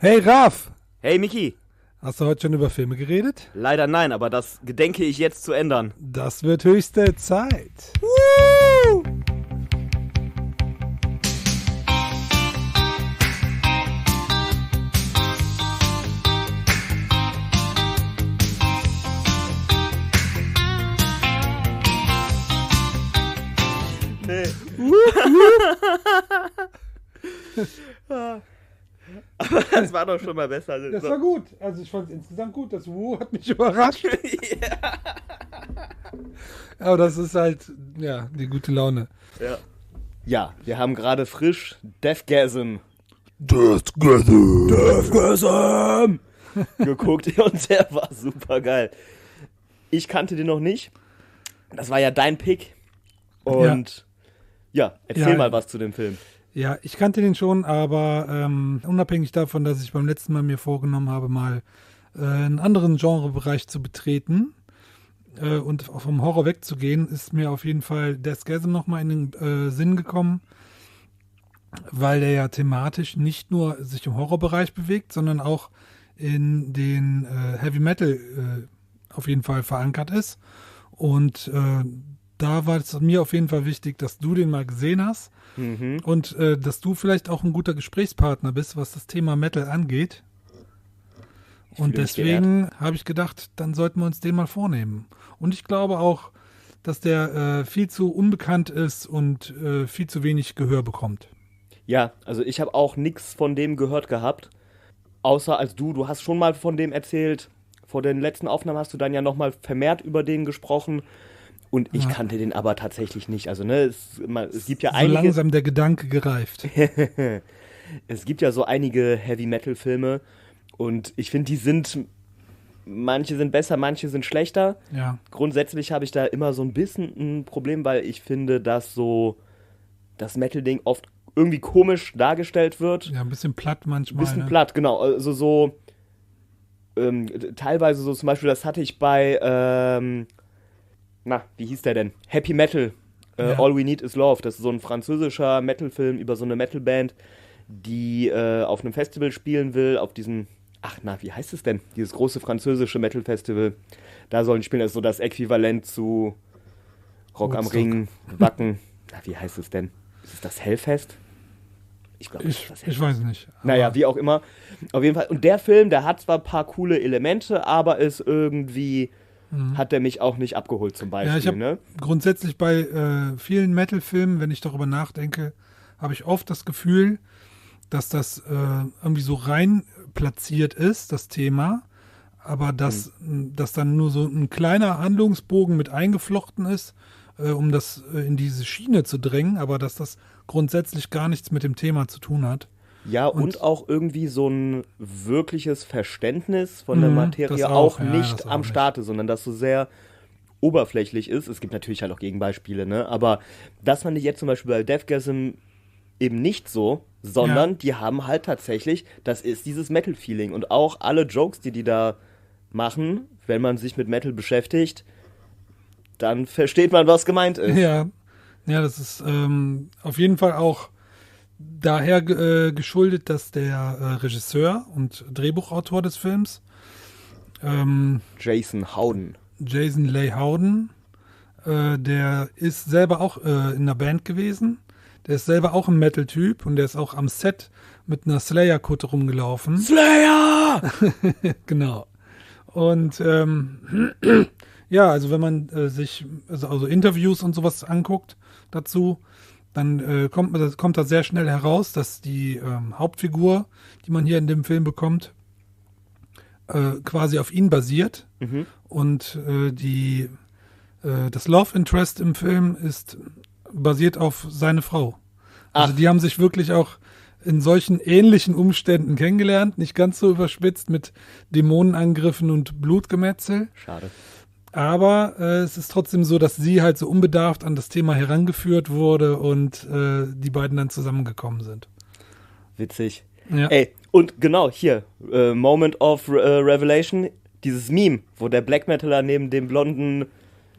Hey Raf, Hey Miki, hast du heute schon über Filme geredet? leider nein, aber das gedenke ich jetzt zu ändern. Das wird höchste Zeit. Nee. Aber das war doch schon mal besser. Das war gut. Also ich fand es insgesamt gut. Das Wu hat mich überrascht. Aber das ist halt, ja, die gute Laune. Ja, wir haben gerade frisch Deathgasm geguckt und der war super geil. Ich kannte den noch nicht. Das war ja dein Pick. Und ja, erzähl Ja. mal was zu dem Film. Ja, ich kannte den schon, aber unabhängig davon, dass ich beim letzten Mal mir vorgenommen habe, mal einen anderen Genrebereich zu betreten und vom Horror wegzugehen, ist mir auf jeden Fall Deathgasm nochmal in den Sinn gekommen, weil der ja thematisch nicht nur sich im Horrorbereich bewegt, sondern auch in den Heavy Metal auf jeden Fall verankert ist. Und da war es mir auf jeden Fall wichtig, dass du den mal gesehen hast. Und dass du vielleicht auch ein guter Gesprächspartner bist, was das Thema Metal angeht. Und fühle mich deswegen habe ich gedacht, dann sollten wir uns den mal vornehmen. Und ich glaube auch, dass der viel zu unbekannt ist und viel zu wenig Gehör bekommt. Ja, also ich habe auch nichts von dem gehört gehabt. Außer als du hast schon mal von dem erzählt. Vor den letzten Aufnahmen hast du dann ja nochmal vermehrt über den gesprochen. Und ich kannte den aber tatsächlich nicht. Also, ne, es gibt ja So einige. langsam der Gedanke gereift. Es gibt ja so einige Heavy-Metal-Filme. Und ich finde, manche sind besser, manche sind schlechter. Ja. Grundsätzlich habe ich da immer so ein bisschen ein Problem, weil ich finde, dass so das Metal-Ding oft irgendwie komisch dargestellt wird. Ja, ein bisschen platt manchmal. Bisschen ne? platt, genau. Also so teilweise so zum Beispiel, das hatte ich bei, wie hieß der denn? Happy Metal, Ja. All We Need Is Love. Das ist so ein französischer Metal-Film über so eine Metal-Band, die auf einem Festival spielen will, auf diesem, wie heißt es denn? Dieses große französische Metal-Festival. Da sollen die spielen, das ist so das Äquivalent zu Rock am Woodstock. Ring, Wacken. Wie heißt es denn? Ist es das Hellfest? Ich glaube, das ist das Ich weiß nicht. Aber naja, wie auch immer. Auf jeden Fall. Und der Film, der hat zwar ein paar coole Elemente, aber ist irgendwie, hat der mich auch nicht abgeholt zum Beispiel. Ja, ich habe Ne? grundsätzlich bei vielen Metal-Filmen, wenn ich darüber nachdenke, habe ich oft das Gefühl, dass das irgendwie so rein platziert ist, das Thema, aber dass dann nur so ein kleiner Handlungsbogen mit eingeflochten ist, um das in diese Schiene zu drängen, aber dass das grundsätzlich gar nichts mit dem Thema zu tun hat. Ja, und auch irgendwie so ein wirkliches Verständnis von der das Materie auch, auch ja, nicht das auch am nicht. Starte, sondern dass so sehr oberflächlich ist. Es gibt natürlich halt auch Gegenbeispiele, ne? Aber das fand ich jetzt zum Beispiel bei Deathgasm eben nicht so, sondern die haben halt tatsächlich, das ist dieses Metal-Feeling. Und auch alle Jokes, die da machen, wenn man sich mit Metal beschäftigt, dann versteht man, was gemeint ist. Ja, das ist auf jeden Fall auch daher geschuldet, dass der Regisseur und Drehbuchautor des Films, Jason Howden. Jason Leigh Howden, der ist selber auch in einer Band gewesen. Der ist selber auch ein Metal-Typ und der ist auch am Set mit einer Slayer-Kutte rumgelaufen. Slayer! Genau. Und ja, also wenn man sich also Interviews und sowas anguckt dazu, dann kommt da sehr schnell heraus, dass die Hauptfigur, die man hier in dem Film bekommt, quasi auf ihn basiert. Und das Love Interest im Film ist basiert auf seine Frau. Also die haben sich wirklich auch in solchen ähnlichen Umständen kennengelernt, nicht ganz so überspitzt mit Dämonenangriffen und Blutgemetzel. Schade. Aber es ist trotzdem so, dass sie halt so unbedarft an das Thema herangeführt wurde und die beiden dann zusammengekommen sind. Witzig. Ja. Ey, und genau, hier, Moment of Revelation, dieses Meme, wo der Black Metaler neben dem blonden,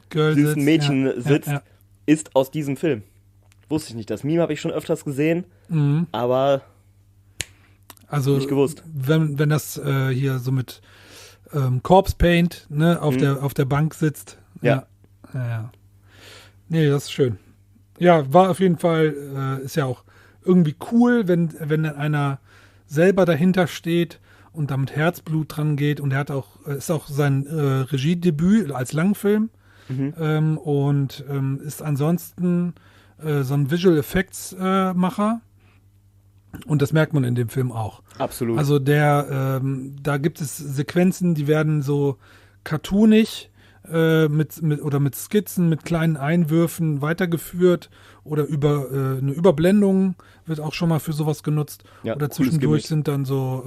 Girl süßen sitzt, Mädchen sitzt, ja. ist aus diesem Film. Wusste ich nicht. Das Meme habe ich schon öfters gesehen, aber Also, nicht gewusst. wenn das hier so mit Corpse Paint, ne, auf der Bank sitzt. Ja. Ja. Nee, das ist schön. Ja, war auf jeden Fall, ist ja auch irgendwie cool, wenn einer selber dahinter steht und da mit Herzblut dran geht. Und er hat auch, ist auch sein Regiedebüt als Langfilm und ist ansonsten so ein Visual Effects Macher. Und das merkt man in dem Film auch. Absolut. Also da gibt es Sequenzen, die werden so cartoonig mit Skizzen, mit kleinen Einwürfen weitergeführt oder über eine Überblendung wird auch schon mal für sowas genutzt. Ja, oder cooles zwischendurch Gimmick. sind dann so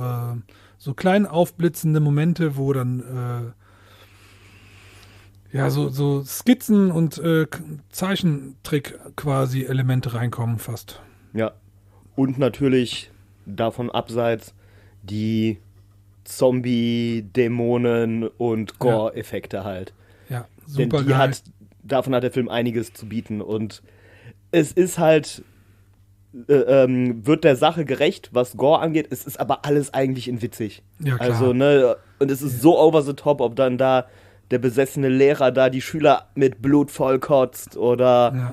klein aufblitzende Momente, wo dann so Skizzen und Zeichentrick quasi Elemente reinkommen fast. Ja. Und natürlich davon abseits die Zombie, Dämonen und Gore-Effekte halt. Ja, Denn super geil. davon hat der Film einiges zu bieten. Und es ist halt, wird der Sache gerecht, was Gore angeht. Es ist aber alles eigentlich in witzig. Ja, klar. Also, ne, und es ist so over the top, ob dann da der besessene Lehrer da die Schüler mit Blut vollkotzt oder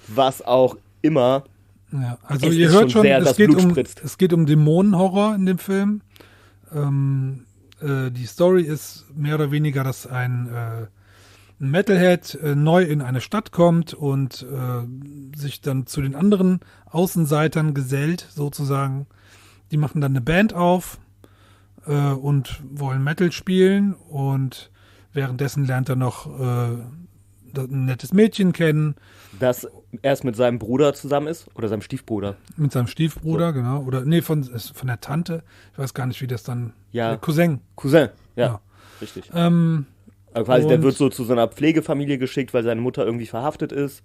was auch immer. Ja, also Es ihr ist hört schon schon, sehr, das Blut spritzt. es geht um Dämonenhorror in dem Film. Die Story ist mehr oder weniger, dass ein Metalhead neu in eine Stadt kommt und sich dann zu den anderen Außenseitern gesellt, sozusagen. Die machen dann eine Band auf und wollen Metal spielen und währenddessen lernt er noch ein nettes Mädchen kennen. Das erst mit seinem Bruder zusammen ist oder seinem Stiefbruder. Mit seinem Stiefbruder, genau. Oder nee, von der Tante. Ich weiß gar nicht, wie das dann. Ja. Cousin. Cousin, ja. Ja. Richtig. Ähm, Also quasi, der und- wird so zu seiner Pflegefamilie geschickt, weil seine Mutter irgendwie verhaftet ist.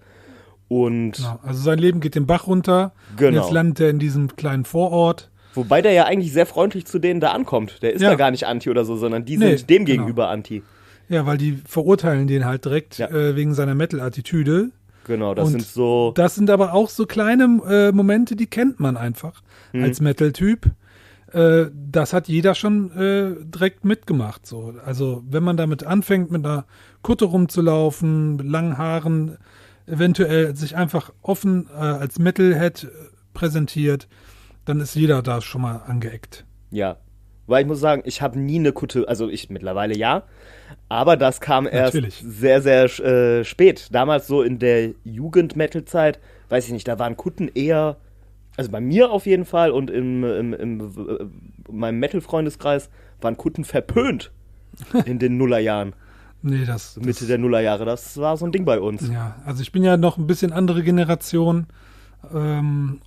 Und genau. Also sein Leben geht den Bach runter. Genau. Und jetzt landet er in diesem kleinen Vorort. wobei der ja eigentlich sehr freundlich zu denen da ankommt. Der ist Ja. da gar nicht anti oder so, sondern die Nee, sind dem genau. gegenüber anti. Ja, weil die verurteilen den halt direkt Ja. wegen seiner Metal-Attitüde. Genau, das Und sind so. Das sind aber auch so kleine Momente, die kennt man einfach als Metal-Typ. Das hat jeder schon direkt mitgemacht. So. Also wenn man damit anfängt, mit einer Kutte rumzulaufen, mit langen Haaren, eventuell sich einfach offen als Metalhead präsentiert, dann ist jeder da schon mal angeeckt. Ja. Weil ich muss sagen, ich habe nie eine Kutte, also ich mittlerweile ja, aber das kam erst Natürlich. sehr, sehr spät. Damals so in der Jugend-Metal-Zeit, weiß ich nicht, da waren Kutten eher, also bei mir auf jeden Fall und in meinem Metal-Freundeskreis waren Kutten verpönt in den Nullerjahren, Nee, das Mitte der Nullerjahre. Das war so ein Ding bei uns. ja, also ich bin ja noch ein bisschen andere Generation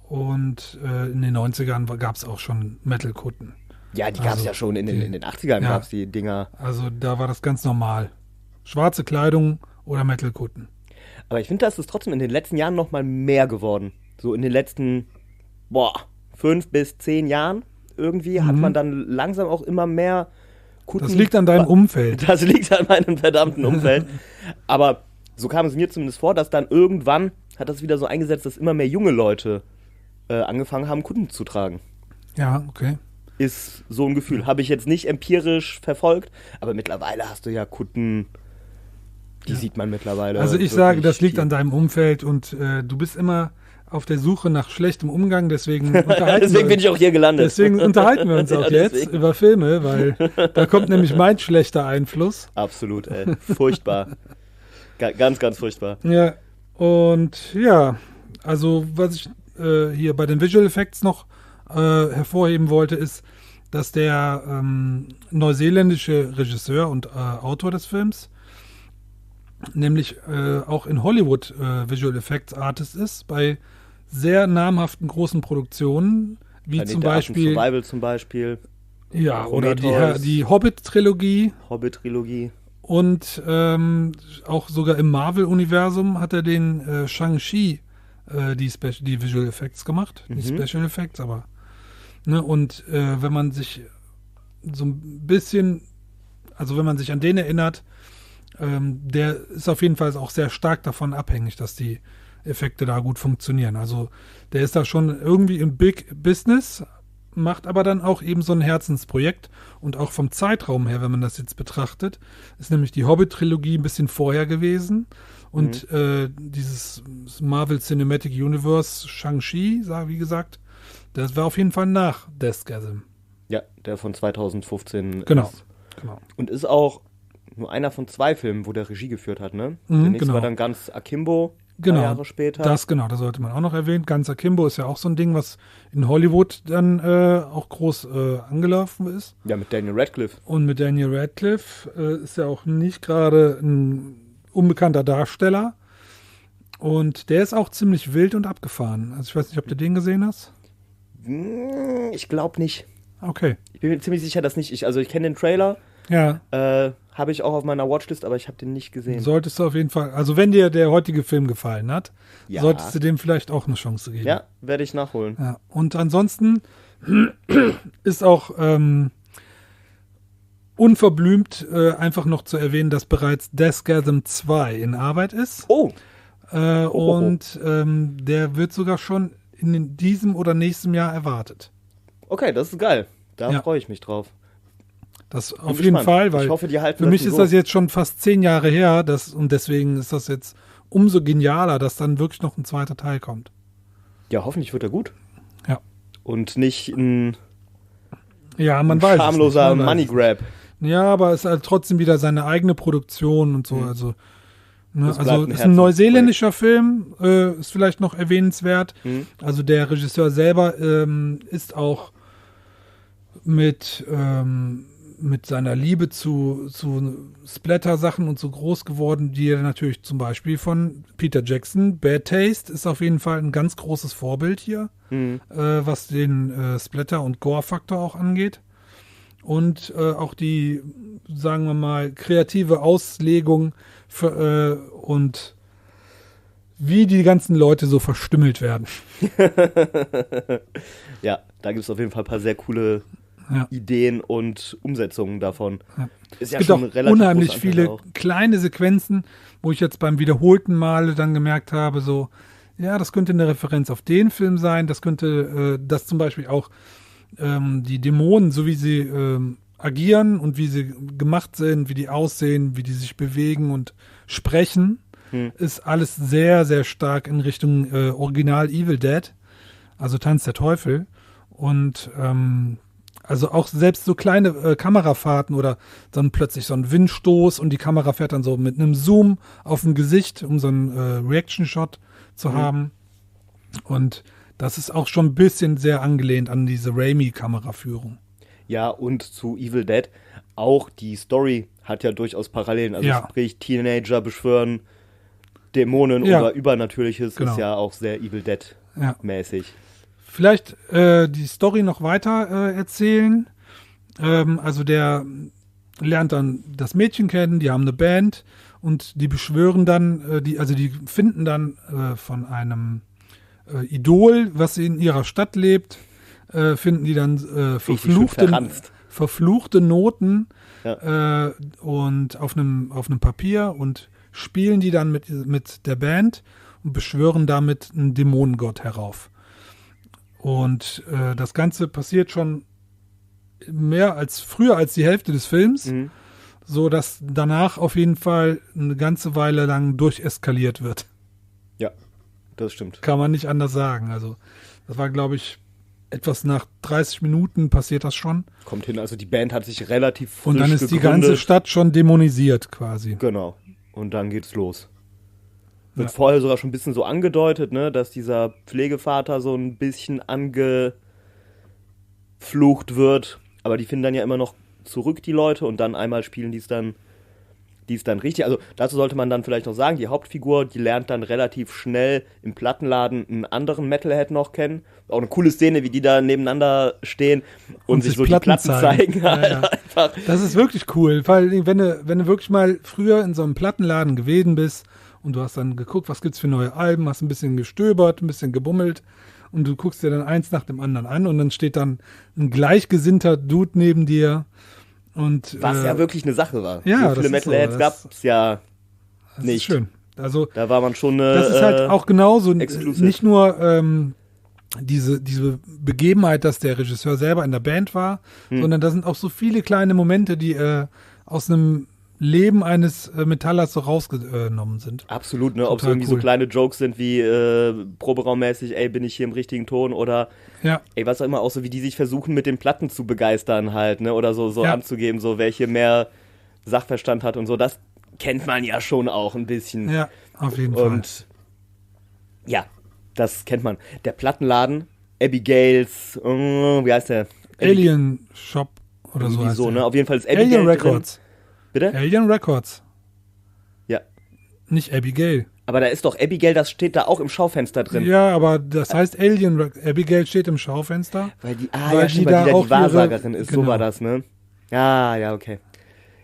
und in den 90ern gab es auch schon Metal-Kutten. Ja, die gab es Also, ja schon in den 80ern, ja. gab es die Dinger. Also da war das ganz normal. Schwarze Kleidung oder Metal-Kutten. Aber ich finde, das ist trotzdem in den letzten Jahren noch mal mehr geworden. So in den letzten, 5 bis 10 Jahren irgendwie hat man dann langsam auch immer mehr Kutten. Das liegt an deinem Umfeld. Das liegt an meinem verdammten Umfeld. Aber so kam es mir zumindest vor, dass dann irgendwann hat das wieder so eingesetzt, dass immer mehr junge Leute angefangen haben, Kutten zu tragen. Ja, okay. Ist so ein Gefühl. Habe ich jetzt nicht empirisch verfolgt, aber mittlerweile hast du ja Kutten, die sieht man mittlerweile. Also ich wirklich sage, das liegt viel. an deinem Umfeld und du bist immer auf der Suche nach schlechtem Umgang, deswegen unterhalten Deswegen bin ich auch hier gelandet. Deswegen unterhalten wir uns Ja, auch jetzt deswegen. über Filme, weil da kommt nämlich mein schlechter Einfluss. Absolut, ey. Furchtbar. Ganz, ganz furchtbar. Ja, und ja, also was ich hier bei den Visual Effects noch hervorheben wollte, ist, dass der neuseeländische Regisseur und Autor des Films nämlich auch in Hollywood Visual Effects Artist ist, bei sehr namhaften großen Produktionen, wie Planet zum der Affen Beispiel Survival zum Beispiel. ja, oder Prometheus. die Hobbit-Trilogie. Hobbit-Trilogie. Und auch sogar im Marvel-Universum hat er den Shang-Chi die Visual Effects gemacht. Nicht Special Effects, aber ne, und wenn man sich so ein bisschen, also wenn man sich an den erinnert, der ist auf jeden Fall auch sehr stark davon abhängig, dass die Effekte da gut funktionieren. Also der ist da schon irgendwie im Big Business, macht aber dann auch eben so ein Herzensprojekt. Und auch vom Zeitraum her, wenn man das jetzt betrachtet, ist nämlich die Hobbit-Trilogie ein bisschen vorher gewesen. Und dieses Marvel Cinematic Universe, Shang-Chi, wie gesagt, das war auf jeden Fall nach Deathgasm. Ja, der von 2015 Genau. ist. Und ist auch nur einer von 2 Filmen, wo der Regie geführt hat, ne? Der nächste genau. war dann ganz Akimbo, Genau, 3 Jahre später. das sollte man auch noch erwähnen. Ganz Akimbo ist ja auch so ein Ding, was in Hollywood dann auch groß angelaufen ist. Ja, mit Daniel Radcliffe. Und mit Daniel Radcliffe ist ja auch nicht gerade ein unbekannter Darsteller. Und der ist auch ziemlich wild und abgefahren. Also ich weiß nicht, ob du den gesehen hast? Ich glaube nicht. Okay. Ich bin mir ziemlich sicher, dass nicht. Ich kenne den Trailer. Ja. Habe ich auch auf meiner Watchlist, aber ich habe den nicht gesehen. Solltest du auf jeden Fall, also wenn dir der heutige Film gefallen hat, Ja. solltest du dem vielleicht auch eine Chance geben. Ja, werde ich nachholen. Ja. Und ansonsten ist auch unverblümt einfach noch zu erwähnen, dass bereits Deathgasm 2 in Arbeit ist. Oh, Und der wird sogar schon in diesem oder nächsten Jahr erwartet. okay, das ist geil. Da Ja. freue ich mich drauf. Das Bin auf jeden gespannt. Fall, weil Ich hoffe, die halten für mich das ist so. das jetzt schon fast 10 Jahre her, und deswegen ist das jetzt umso genialer, dass dann wirklich noch ein zweiter Teil kommt. Ja, hoffentlich wird er gut. Ja. Und nicht ein Ja, man weiß es schamloser nicht, man weiß Money Grab. es. Ja, aber es ist halt trotzdem wieder seine eigene Produktion und so. Mhm. Also, Das bleibt also ein ist ein neuseeländischer Film, ist vielleicht noch erwähnenswert. Mhm. Also der Regisseur selber ist auch mit seiner Liebe zu Splatter-Sachen und so groß geworden, die er natürlich zum Beispiel von Peter Jackson, Bad Taste, ist auf jeden Fall ein ganz großes Vorbild hier, was den Splatter- und Gore-Faktor auch angeht. Und auch die, sagen wir mal, kreative Auslegung und wie die ganzen Leute so verstümmelt werden. Ja, da gibt es auf jeden Fall ein paar sehr coole Ideen und Umsetzungen davon. Ja. Ist ja Es gibt schon auch relativ unheimlich großer Anteil viele auch. kleine Sequenzen, wo ich jetzt beim wiederholten Male dann gemerkt habe, so, ja, das könnte eine Referenz auf den Film sein, das könnte, das zum Beispiel auch die Dämonen, so wie sie agieren und wie sie gemacht sind, wie die aussehen, wie die sich bewegen und sprechen, ist alles sehr, sehr stark in Richtung Original Evil Dead, also Tanz der Teufel. Und also auch selbst so kleine Kamerafahrten oder dann plötzlich so ein Windstoß und die Kamera fährt dann so mit einem Zoom auf ein Gesicht, um so einen Reaction-Shot zu haben. Und das ist auch schon ein bisschen sehr angelehnt an diese Raimi-Kameraführung. Ja, und zu Evil Dead auch die Story hat ja durchaus Parallelen. Also Ja. sprich, Teenager beschwören Dämonen Ja. oder Übernatürliches Genau. ist ja auch sehr Evil Ja. Dead-mäßig. Vielleicht die Story noch weiter erzählen. Also der lernt dann das Mädchen kennen, die haben eine Band und die beschwören dann, die finden dann von einem Idol, was in ihrer Stadt lebt, finden die dann schön verranzt. verfluchte Noten Ja. und auf einem Papier und spielen die dann mit der Band und beschwören damit einen Dämonengott herauf. Und das Ganze passiert schon früher als die Hälfte des Films, so dass danach auf jeden Fall eine ganze Weile lang durcheskaliert wird. Ja, das stimmt. Kann man nicht anders sagen. Also das war, glaube ich, etwas nach 30 Minuten passiert das schon. Kommt hin, also die Band hat sich relativ frisch Und dann ist die gegründet. ganze Stadt schon dämonisiert quasi. Genau. Und dann geht's los. Wird Ja. vorher sogar schon ein bisschen so angedeutet, ne, dass dieser Pflegevater so ein bisschen angeflucht wird. Aber die finden dann ja immer noch zurück, die Leute, und dann einmal spielen die es dann richtig. Also dazu sollte man dann vielleicht noch sagen, die Hauptfigur, die lernt dann relativ schnell im Plattenladen einen anderen Metalhead noch kennen. Auch eine coole Szene, wie die da nebeneinander stehen und sich so die Platten zeigen. Ja, ja. Einfach. Das ist wirklich cool, weil wenn du wirklich mal früher in so einem Plattenladen gewesen bist und du hast dann geguckt, was gibt's für neue Alben, hast ein bisschen gestöbert, ein bisschen gebummelt und du guckst dir dann eins nach dem anderen an und dann steht dann ein gleichgesinnter Dude neben dir und Was ja wirklich eine Sache war. ja, so viele das ist Metalheads so, gab's ja das nicht. ist schön. Also Da war man schon das ist halt auch genauso, exclusive. nicht nur diese Begebenheit, dass der Regisseur selber in der Band war, sondern da sind auch so viele kleine Momente, die aus einem Leben eines Metallers so rausgenommen sind. Absolut, ne? Ob es Total irgendwie cool. so kleine Jokes sind wie proberaummäßig, ey, bin ich hier im richtigen Ton oder Ja, ey, was auch immer, auch so wie die sich versuchen, mit den Platten zu begeistern halt, ne? Oder so Ja. anzugeben, so welche mehr Sachverstand hat und so. Das kennt man ja schon auch ein bisschen. ja, auf jeden Fall. Und ja, das kennt man. Der Plattenladen, Abigails, wie heißt der? Alien Shop oder so Irgendwie heißt so, der. ne? Auf jeden Fall ist Abigail Alien Records. drin. Bitte? Alien Records. Ja. Nicht Abigail. Aber da ist doch Abigail, das steht da auch im Schaufenster drin. Ja, aber das heißt Abigail steht im Schaufenster. Weil die, Weil stimmt, die weil die da da auch die Wahrsagerin ihre- ist, so genau. war das, ne? Ja, okay.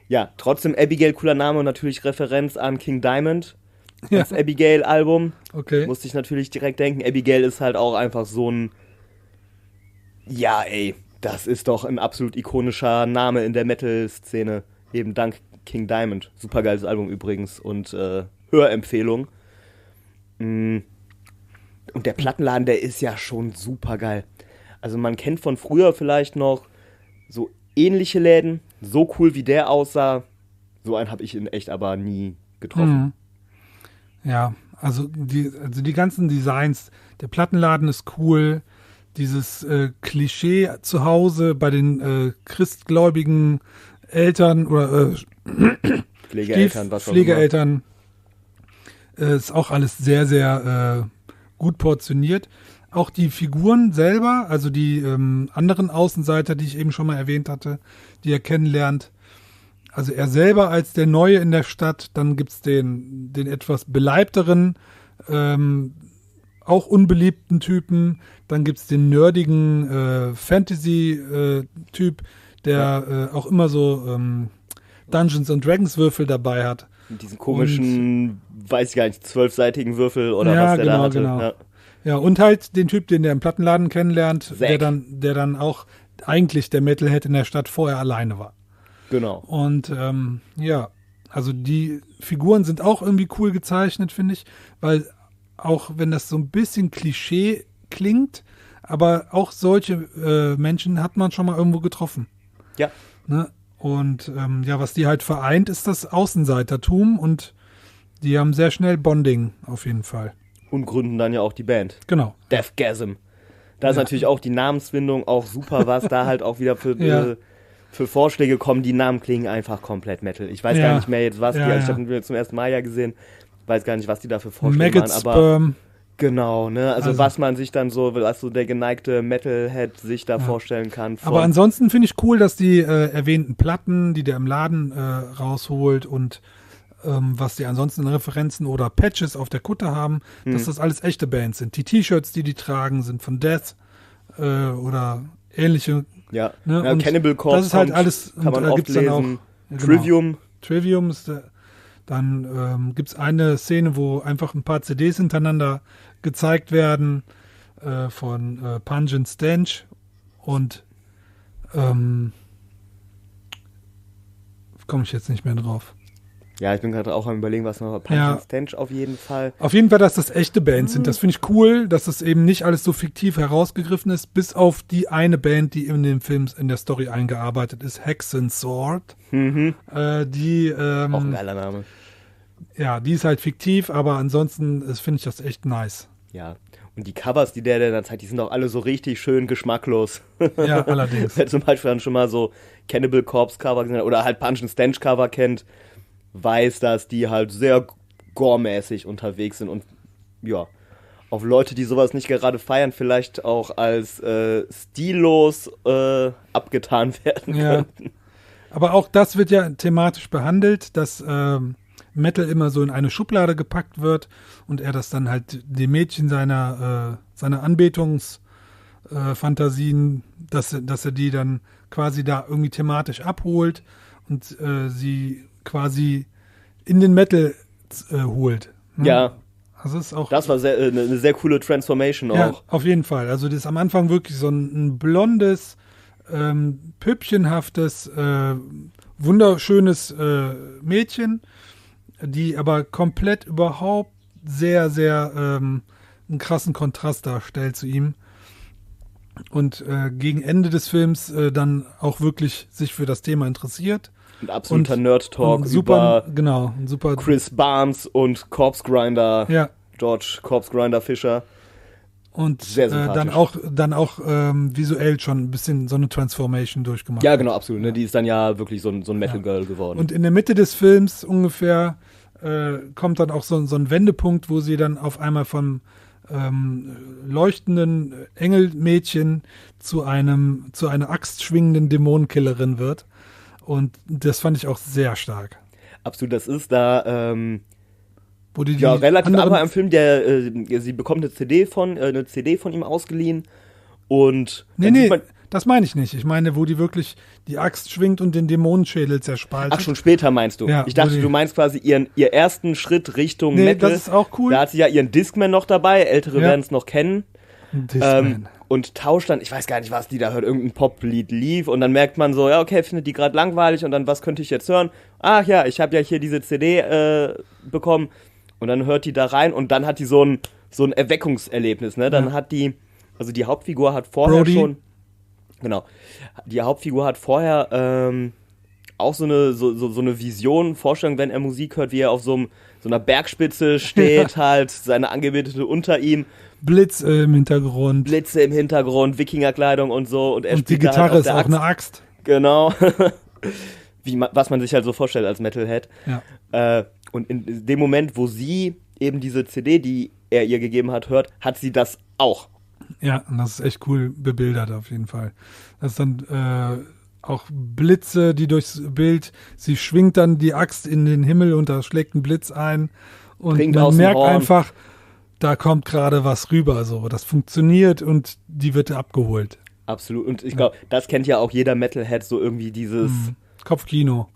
Ja, trotzdem Abigail, cooler Name und natürlich Referenz an King Diamond. Ja. Das Abigail-Album. Okay. Musste ich natürlich direkt denken. Abigail ist halt auch einfach so ein. Ja, ey, das ist doch ein absolut ikonischer Name in der Metal-Szene. Eben dank King Diamond. Supergeiles Album übrigens und Hörempfehlung. Und der Plattenladen, der ist ja schon super geil. Also man kennt von früher vielleicht noch so ähnliche Läden, so cool wie der aussah. So einen habe ich in echt aber nie getroffen. Ja, also die ganzen Designs, der Plattenladen ist cool, dieses Klischee zu Hause bei den christgläubigen Eltern oder Pflegeeltern, was auch immer. Pflegeeltern ist auch alles sehr, sehr gut portioniert. Auch die Figuren selber, also die anderen Außenseiter, die ich eben schon mal erwähnt hatte, die er kennenlernt. Also er selber als der Neue in der Stadt, dann gibt's den etwas beleibteren, auch unbeliebten Typen, dann gibt's den nerdigen Fantasy-Typ, der auch immer so Dungeons and Dragons Würfel dabei hat. Mit diesen komischen, weiß ich gar nicht, 12-seitigen Würfel oder Ja, was der da genau, hatte. genau. Ja. Ja, und halt den Typ, den der im Plattenladen kennenlernt, Zack. der dann auch eigentlich der Metalhead in der Stadt vorher alleine war. Genau. Und ja, also die Figuren sind auch irgendwie cool gezeichnet, finde ich, weil auch wenn das so ein bisschen Klischee klingt, aber auch solche Menschen hat man schon mal irgendwo getroffen. Ja. Ne? Und ja, was die halt vereint, ist das Außenseitertum und die haben sehr schnell Bonding auf jeden Fall. Und gründen dann ja auch die Band. Genau. Deathgasm. Da ist natürlich auch die Namensfindung auch super, was da halt auch wieder Ja. für Vorschläge kommen. Die Namen klingen einfach komplett Metal. Ich weiß Ja. gar nicht mehr jetzt, was die, Ja, also ich ja. habe den zum ersten Mal ja gesehen, weiß gar nicht, was die da für Vorschläge Maggot waren, aber Sperm. genau, ne, also Also- was man sich dann so, was so der geneigte Metalhead sich da vorstellen kann. Aber ansonsten finde ich cool, dass die erwähnten Platten, die der im Laden rausholt und was die ansonsten in Referenzen oder Patches auf der Kutte haben, dass das alles echte Bands sind. Die T-Shirts, die tragen, sind von Death oder ähnliche. ja, Ne, ja und Cannibal Corpse das ist halt kommt, alles, kann und man da oft gibt's dann auch- lesen. ja, genau. Trivium, Trivium ist dann gibt es eine Szene, wo einfach ein paar CDs hintereinander gezeigt werden von Pungent Stench und komme ich jetzt nicht mehr drauf. ja, ich bin gerade auch am Überlegen, was noch Ja. Punch Stench auf jeden Fall. Auf jeden Fall, dass das echte Bands sind. Das finde ich cool, dass das eben nicht alles so fiktiv herausgegriffen ist, bis auf die eine Band, die in den Films in der Story eingearbeitet ist, Hexen Sword. Die, Auch ein geiler Name. ja, die ist halt fiktiv, aber ansonsten finde ich das echt nice. Ja, und die Covers, die der dann zeigt, die sind auch alle so richtig schön geschmacklos. Ja, allerdings. Wer zum Beispiel dann schon mal so Cannibal Corpse Cover gesehen hat oder halt Punch and Stench Cover kennt, weiß, dass die halt sehr gore-mäßig unterwegs sind und ja, auf Leute, die sowas nicht gerade feiern, vielleicht auch als stillos abgetan werden Ja. könnten. Aber auch das wird ja thematisch behandelt, dass Metal immer so in eine Schublade gepackt wird und er das dann halt dem Mädchen seiner Anbetungsfantasien, dass er die dann quasi da irgendwie thematisch abholt und sie quasi in den Metal holt. Ne? Ja, Also ist auch das war eine sehr coole Transformation ja, auch. auf jeden Fall. Also das ist am Anfang wirklich so ein blondes, püppchenhaftes, wunderschönes Mädchen, die aber komplett überhaupt sehr, sehr einen krassen Kontrast darstellt zu ihm. und gegen Ende des Films dann auch wirklich sich für das Thema interessiert. Ein absoluter Nerd-Talk super, über genau, super Chris Barnes und Corpse Grinder, ja. George Corpse Grinder Fischer. Und sehr sympathisch. dann auch visuell schon ein bisschen so eine Transformation durchgemacht. Ja, genau, absolut. Ne? Die ist dann ja wirklich so ein Metal Girl geworden. Und in der Mitte des Films ungefähr kommt dann auch so ein Wendepunkt, wo sie dann auf einmal vom leuchtenden Engelmädchen zu einer Axt schwingenden Dämonenkillerin wird. Und das fand ich auch sehr stark. Absolut, das ist da wo die relativ am Anfang im Film, sie bekommt eine CD von ihm ausgeliehen und das meine ich nicht. Ich meine, wo die wirklich die Axt schwingt und den Dämonenschädel zerspaltet. Ach, schon später meinst du? Ja, ich dachte, du meinst quasi ihr ersten Schritt Richtung Metal. Das ist auch cool. Da hat sie ja ihren Discman noch dabei, Ältere werden es noch kennen. Und tauscht dann, ich weiß gar nicht, was die da hört, irgendein Poplied lief und dann merkt man so, ja okay, findet die gerade langweilig und dann, was könnte ich jetzt hören? Ach ja, ich habe ja hier diese CD bekommen und dann hört die da rein und dann hat die so ein Erweckungserlebnis, ne? Dann hat die Hauptfigur hat vorher Brody. schon, genau, die Hauptfigur hat vorher auch so eine Vision, Vorstellung, wenn er Musik hört, wie er auf so einer Bergspitze steht, halt, seine Angebetete unter ihm. Blitze im Hintergrund, Wikingerkleidung und so. Und die Gitarre halt ist auch eine Axt. Genau. Was man sich halt so vorstellt als Metalhead. Ja. Und in dem Moment, wo sie eben diese CD, die er ihr gegeben hat, hört, hat sie das auch. Ja, und das ist echt cool bebildert auf jeden Fall. Das ist dann auch Blitze, die durchs Bild, sie schwingt dann die Axt in den Himmel und da schlägt ein Blitz ein. Und man merkt einfach, da kommt gerade was rüber, so. Das funktioniert und die wird abgeholt. Absolut. Und ich glaube, das kennt ja auch jeder Metalhead, so irgendwie dieses Kopfkino,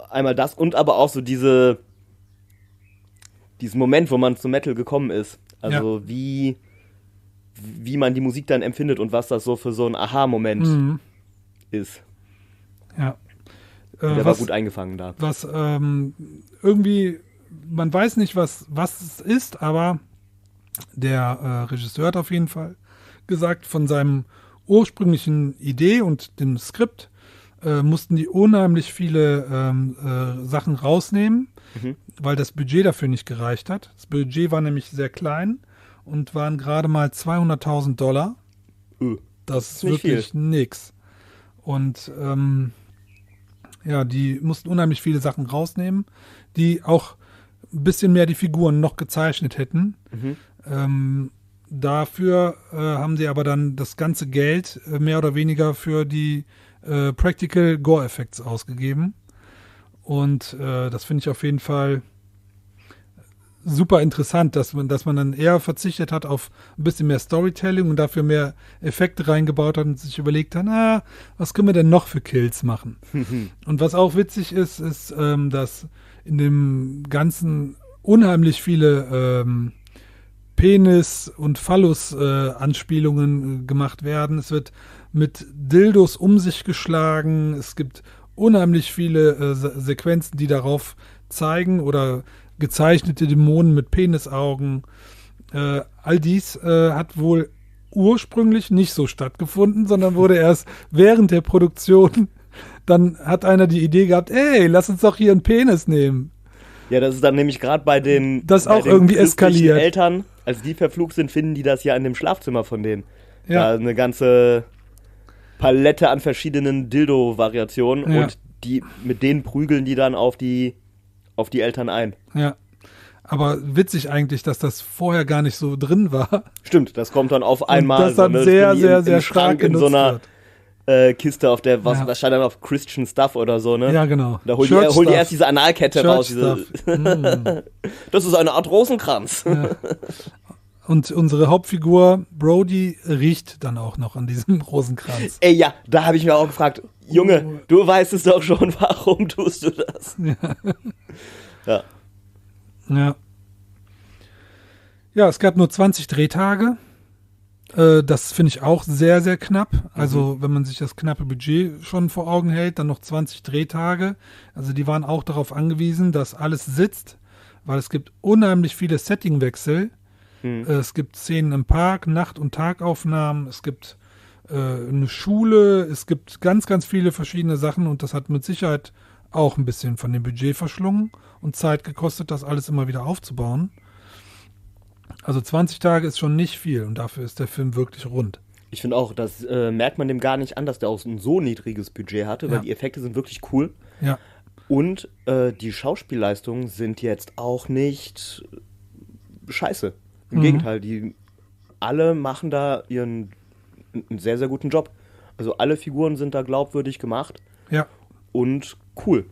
einmal das und aber auch so diesen Moment, wo man zum Metal gekommen ist. Also wie man die Musik dann empfindet und was das so für so ein Aha-Moment ist. Ja. Der war gut eingefangen da. Was irgendwie, man weiß nicht, was es ist, aber der Regisseur hat auf jeden Fall gesagt, von seinem ursprünglichen Idee und dem Skript mussten die unheimlich viele Sachen rausnehmen, weil das Budget dafür nicht gereicht hat. Das Budget war nämlich sehr klein und waren gerade mal $200.000. Das ist wirklich nix. Und die mussten unheimlich viele Sachen rausnehmen, die auch ein bisschen mehr die Figuren noch gezeichnet hätten. Dafür haben sie aber dann das ganze Geld mehr oder weniger für die Practical Gore Effects ausgegeben. Und das finde ich auf jeden Fall super interessant, dass man dann eher verzichtet hat auf ein bisschen mehr Storytelling und dafür mehr Effekte reingebaut hat und sich überlegt hat, was können wir denn noch für Kills machen? Und was auch witzig ist, dass in dem Ganzen unheimlich viele Penis- und Phallus-Anspielungen gemacht werden. Es wird mit Dildos um sich geschlagen. Es gibt unheimlich viele Sequenzen, die darauf zeigen oder gezeichnete Dämonen mit Penisaugen. All dies hat wohl ursprünglich nicht so stattgefunden, sondern wurde erst während der Produktion, dann hat einer die Idee gehabt, lass uns doch hier einen Penis nehmen. Ja, das ist dann nämlich gerade bei den irgendwie eskaliert. Eltern, als die verflucht sind, finden die das ja in dem Schlafzimmer von denen. Ja. Da eine ganze Palette an verschiedenen Dildo-Variationen und mit denen prügeln die dann auf die Eltern ein. Ja, aber witzig eigentlich, dass das vorher gar nicht so drin war. Stimmt, das kommt dann auf einmal. Und das dann sehr, sehr, sehr stark in so einer Kiste, auf der, was stand dann auf Christian Stuff oder so, ne? Ja, genau. Da hol die erst diese Analkette raus. Das ist eine Art Rosenkranz. Ja. Und unsere Hauptfigur, Brody, riecht dann auch noch an diesem Rosenkranz. Ey, ja, da habe ich mir auch gefragt, Junge, du weißt es doch schon, warum tust du das? Ja. Ja, es gab nur 20 Drehtage. Das finde ich auch sehr, sehr knapp. Also wenn man sich das knappe Budget schon vor Augen hält, dann noch 20 Drehtage. Also die waren auch darauf angewiesen, dass alles sitzt, weil es gibt unheimlich viele Settingwechsel. Es gibt Szenen im Park, Nacht- und Tagaufnahmen. Es gibt eine Schule. Es gibt ganz, ganz viele verschiedene Sachen und das hat mit Sicherheit auch ein bisschen von dem Budget verschlungen und Zeit gekostet, das alles immer wieder aufzubauen. Also 20 Tage ist schon nicht viel und dafür ist der Film wirklich rund. Ich finde auch, das merkt man dem gar nicht an, dass der auch ein so niedriges Budget hatte, weil die Effekte sind wirklich cool. Ja. Und die Schauspielleistungen sind jetzt auch nicht scheiße. Im Gegenteil, die alle machen da einen sehr, sehr guten Job. Also alle Figuren sind da glaubwürdig gemacht. Ja. Und cool.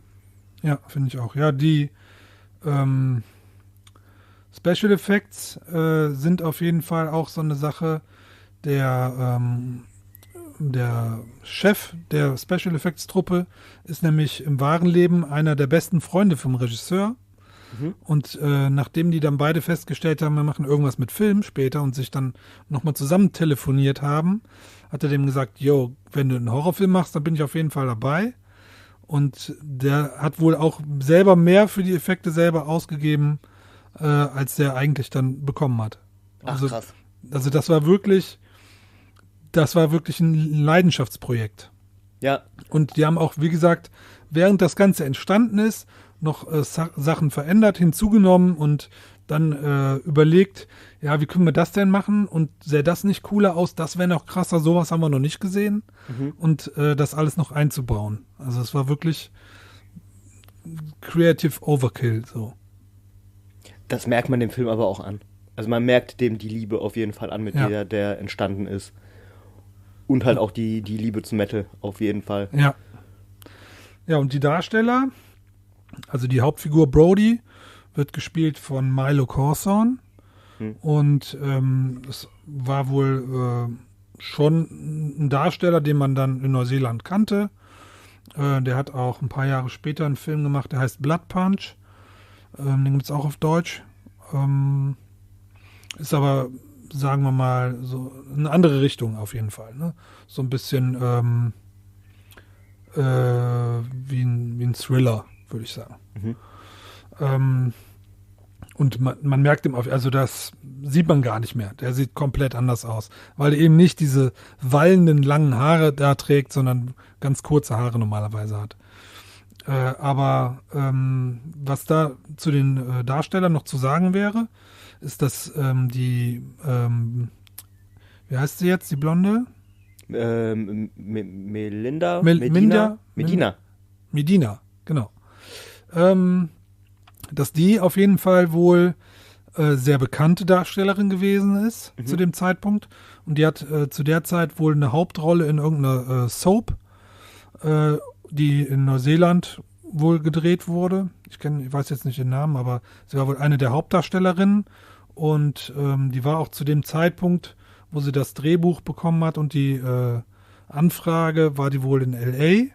Ja, finde ich auch. Ja, die Special Effects sind auf jeden Fall auch so eine Sache. Der Chef der Special Effects Truppe ist nämlich im wahren Leben einer der besten Freunde vom Regisseur. Und nachdem die dann beide festgestellt haben, wir machen irgendwas mit Film später und sich dann nochmal zusammen telefoniert haben, hat er dem gesagt, yo, wenn du einen Horrorfilm machst, dann bin ich auf jeden Fall dabei. Und der hat wohl auch selber mehr für die Effekte selber ausgegeben, als der eigentlich dann bekommen hat. Also, Ach, krass. Also das war wirklich ein Leidenschaftsprojekt. Ja. Und die haben auch, wie gesagt, während das Ganze entstanden ist, noch Sachen verändert, hinzugenommen und dann überlegt, ja, wie können wir das denn machen? Und sähe das nicht cooler aus? Das wäre noch krasser, sowas haben wir noch nicht gesehen. Und das alles noch einzubauen. Also es war wirklich Creative Overkill, so. Das merkt man dem Film aber auch an. Also man merkt dem die Liebe auf jeden Fall an, mit der entstanden ist. Und halt auch die Liebe zum Metal auf jeden Fall. Ja. Ja, und die Darsteller, also die Hauptfigur Brody, wird gespielt von Milo Corson. Und es war wohl schon ein Darsteller, den man dann in Neuseeland kannte. Der hat auch ein paar Jahre später einen Film gemacht, der heißt Blood Punch. Den gibt es auch auf Deutsch. Ist aber, sagen wir mal, so eine andere Richtung auf jeden Fall. Ne? So ein bisschen wie ein Thriller, würde ich sagen. Und man merkt ihm, also das sieht man gar nicht mehr. Der sieht komplett anders aus, weil er eben nicht diese wallenden langen Haare da trägt, sondern ganz kurze Haare normalerweise hat. Aber was da zu den Darstellern noch zu sagen wäre, ist, dass wie heißt sie jetzt, die Blonde? Medina, genau. Dass die auf jeden Fall wohl sehr bekannte Darstellerin gewesen ist zu dem Zeitpunkt. Und die hat zu der Zeit wohl eine Hauptrolle in irgendeiner Soap, die in Neuseeland wohl gedreht wurde. Ich weiß jetzt nicht den Namen, aber sie war wohl eine der Hauptdarstellerinnen. Und die war auch zu dem Zeitpunkt, wo sie das Drehbuch bekommen hat und die Anfrage, war die wohl in L.A.,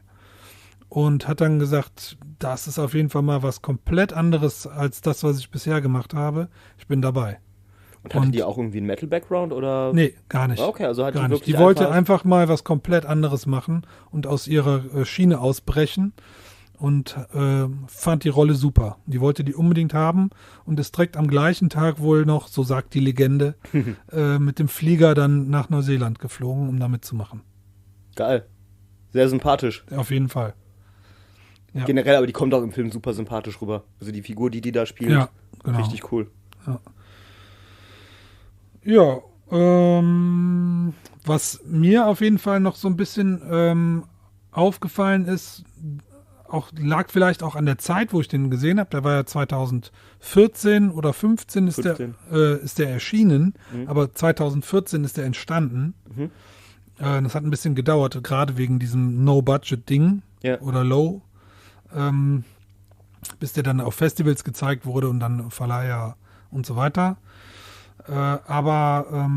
und hat dann gesagt, das ist auf jeden Fall mal was komplett anderes als das, was ich bisher gemacht habe. Ich bin dabei. Und hatte die auch irgendwie einen Metal-Background, oder? Nee, gar nicht. Okay, also hat gar die nicht. wirklich Die wollte einfach mal was komplett anderes machen und aus ihrer Schiene ausbrechen und fand die Rolle super. Die wollte die unbedingt haben und ist direkt am gleichen Tag wohl noch, so sagt die Legende, mit dem Flieger dann nach Neuseeland geflogen, um da mitzumachen. Geil. Sehr sympathisch. Auf jeden Fall. Ja. Generell, aber die kommt auch im Film super sympathisch rüber. Also die Figur, die da spielt, ja, genau. Richtig cool. Ja, was mir auf jeden Fall noch so ein bisschen aufgefallen ist, lag vielleicht auch an der Zeit, wo ich den gesehen habe. Der war ja 2014 oder 15 ist der erschienen, aber 2014 ist der entstanden. Das hat ein bisschen gedauert, gerade wegen diesem No-Budget-Ding oder Low, bis der dann auf Festivals gezeigt wurde und dann Verleiher und so weiter. Aber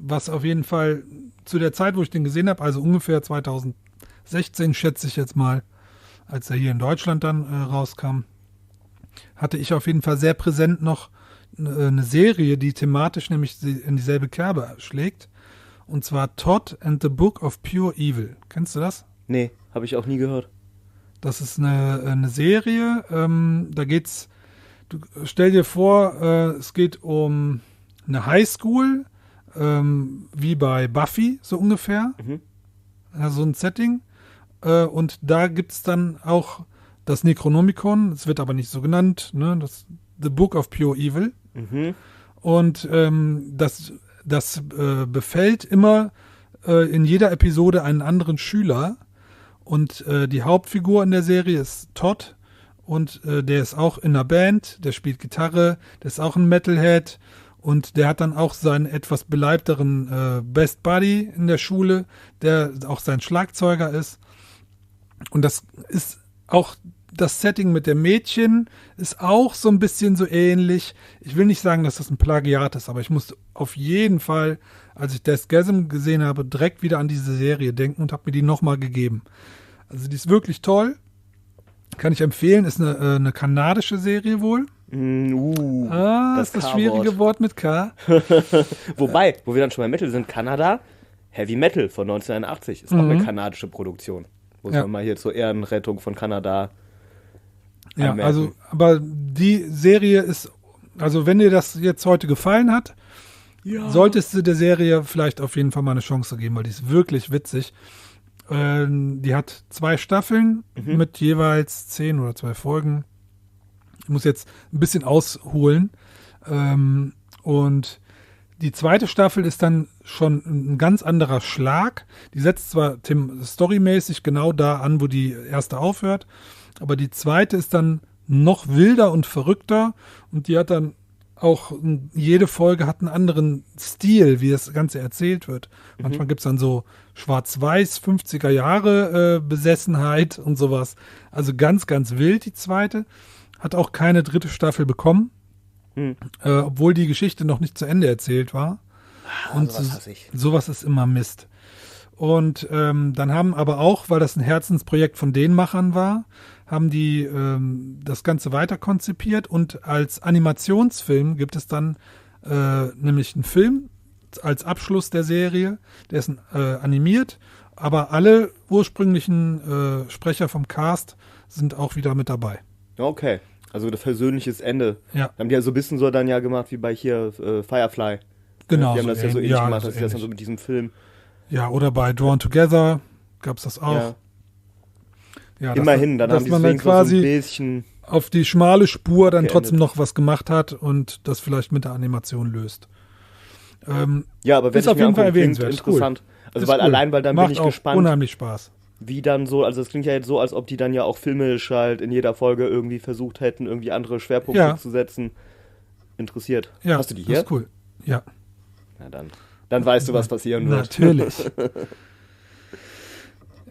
was auf jeden Fall zu der Zeit, wo ich den gesehen habe, also ungefähr 2016, schätze ich jetzt mal, als er hier in Deutschland dann rauskam, hatte ich auf jeden Fall sehr präsent noch eine Serie, die thematisch nämlich in dieselbe Kerbe schlägt. Und zwar Todd and the Book of Pure Evil. Kennst du das? Nee, habe ich auch nie gehört. Das ist eine Serie, da geht's, stell dir vor, es geht um eine Highschool, wie bei Buffy, so ungefähr. Ja, so ein Setting. Und da gibt es dann auch das Necronomicon, es wird aber nicht so genannt, ne? Das The Book of Pure Evil. Und das befällt immer in jeder Episode einen anderen Schüler. Und die Hauptfigur in der Serie ist Todd. Und der ist auch in einer Band, der spielt Gitarre, der ist auch ein Metalhead. Und der hat dann auch seinen etwas beleibteren Best Buddy in der Schule, der auch sein Schlagzeuger ist. Und das ist auch das Setting mit dem Mädchen ist auch so ein bisschen so ähnlich. Ich will nicht sagen, dass das ein Plagiat ist, aber ich musste auf jeden Fall, als ich Deathgasm gesehen habe, direkt wieder an diese Serie denken und habe mir die nochmal gegeben. Also die ist wirklich toll. Kann ich empfehlen. Ist eine kanadische Serie wohl. Das ist das schwierige Wort mit K. Wobei, wo wir dann schon bei Metal sind, Kanada, Heavy Metal von 1981 ist auch eine kanadische Produktion. Muss man mal hier zur Ehrenrettung von Kanada anmerken. Ja, also, aber die Serie ist, also wenn dir das jetzt heute gefallen hat, solltest du der Serie vielleicht auf jeden Fall mal eine Chance geben, weil die ist wirklich witzig. Die hat 2 Staffeln mit jeweils 10 oder 12 Folgen. Ich muss jetzt ein bisschen ausholen. Und die zweite Staffel ist dann schon ein ganz anderer Schlag. Die setzt zwar storymäßig genau da an, wo die erste aufhört, aber die zweite ist dann noch wilder und verrückter und die hat dann auch, jede Folge hat einen anderen Stil, wie das Ganze erzählt wird. Manchmal gibt es dann so schwarz-weiß, 50er Jahre Besessenheit und sowas. Also ganz, ganz wild die zweite. Hat auch keine 3. Staffel bekommen, obwohl die Geschichte noch nicht zu Ende erzählt war. Und sowas ist immer Mist. Und dann haben aber auch, weil das ein Herzensprojekt von den Machern war, haben die das Ganze weiter konzipiert und als Animationsfilm gibt es dann nämlich einen Film als Abschluss der Serie, der ist animiert, aber alle ursprünglichen Sprecher vom Cast sind auch wieder mit dabei. Okay, also das persönliches Ende. Ja. Haben die ja so ein bisschen so dann ja gemacht wie bei hier Firefly. Genau. Die haben das ja so ähnlich gemacht, dass sie das dann so mit diesem Film. Ja, oder bei Drawn Together gab es das auch. Ja, immerhin, dann haben die deswegen quasi so ein bisschen auf die schmale Spur dann geendet. trotzdem noch was gemacht hat und das vielleicht mit der Animation löst. Ja, aber wenn ist auf jeden Fall erwähnenswert. Interessant. Cool. Also weil dann Macht bin ich auch gespannt. Unheimlich Spaß. Wie dann so, also es klingt ja jetzt so, als ob die dann ja auch filmisch halt in jeder Folge irgendwie versucht hätten, irgendwie andere Schwerpunkte zu setzen. Interessiert. Ja, hast du die hier? Das ist cool. Ja. Na dann weißt du, was passieren wird. Natürlich.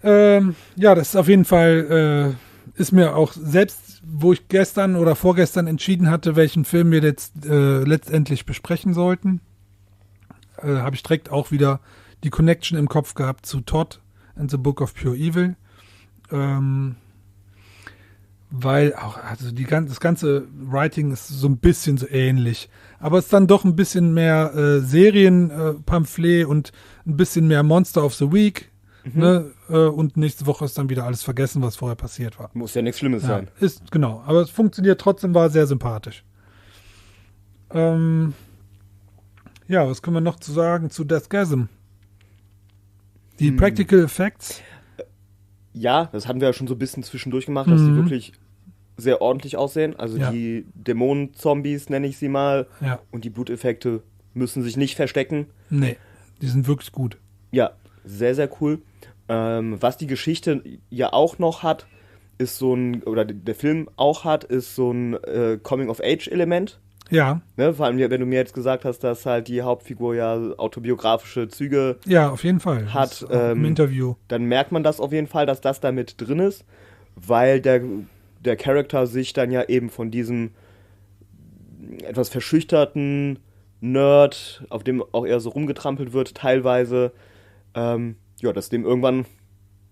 Ja, das ist auf jeden Fall, ist mir auch selbst, wo ich gestern oder vorgestern entschieden hatte, welchen Film wir jetzt letztendlich besprechen sollten, habe ich direkt auch wieder die Connection im Kopf gehabt zu Todd and the Book of Pure Evil. Weil auch, also das ganze Writing ist so ein bisschen so ähnlich. Aber es ist dann doch ein bisschen mehr Serienpamphlet und ein bisschen mehr Monster of the Week. Ne? Und nächste Woche ist dann wieder alles vergessen, was vorher passiert war. Muss ja nichts Schlimmes sein. Ist, genau. Aber es funktioniert trotzdem, war sehr sympathisch. Ja, was können wir noch zu sagen zu Deathgasm? Die Practical Effects. Ja, das hatten wir ja schon so ein bisschen zwischendurch gemacht, dass die wirklich sehr ordentlich aussehen. Also die Dämonen-Zombies, nenne ich sie mal. Ja. Und die Bluteffekte müssen sich nicht verstecken. Nee, die sind wirklich gut. Ja, sehr, sehr cool. Was die Geschichte ja auch noch hat, ist so ein, oder der Film auch hat, ist so ein Coming-of-Age-Element. Ja. Ne? Vor allem, wenn du mir jetzt gesagt hast, dass halt die Hauptfigur ja autobiografische Züge auf jeden Fall hat, im Interview. Dann merkt man das auf jeden Fall, dass das da mit drin ist, weil der Charakter sich dann ja eben von diesem etwas verschüchterten Nerd, auf dem auch eher so rumgetrampelt wird, teilweise, dass dem irgendwann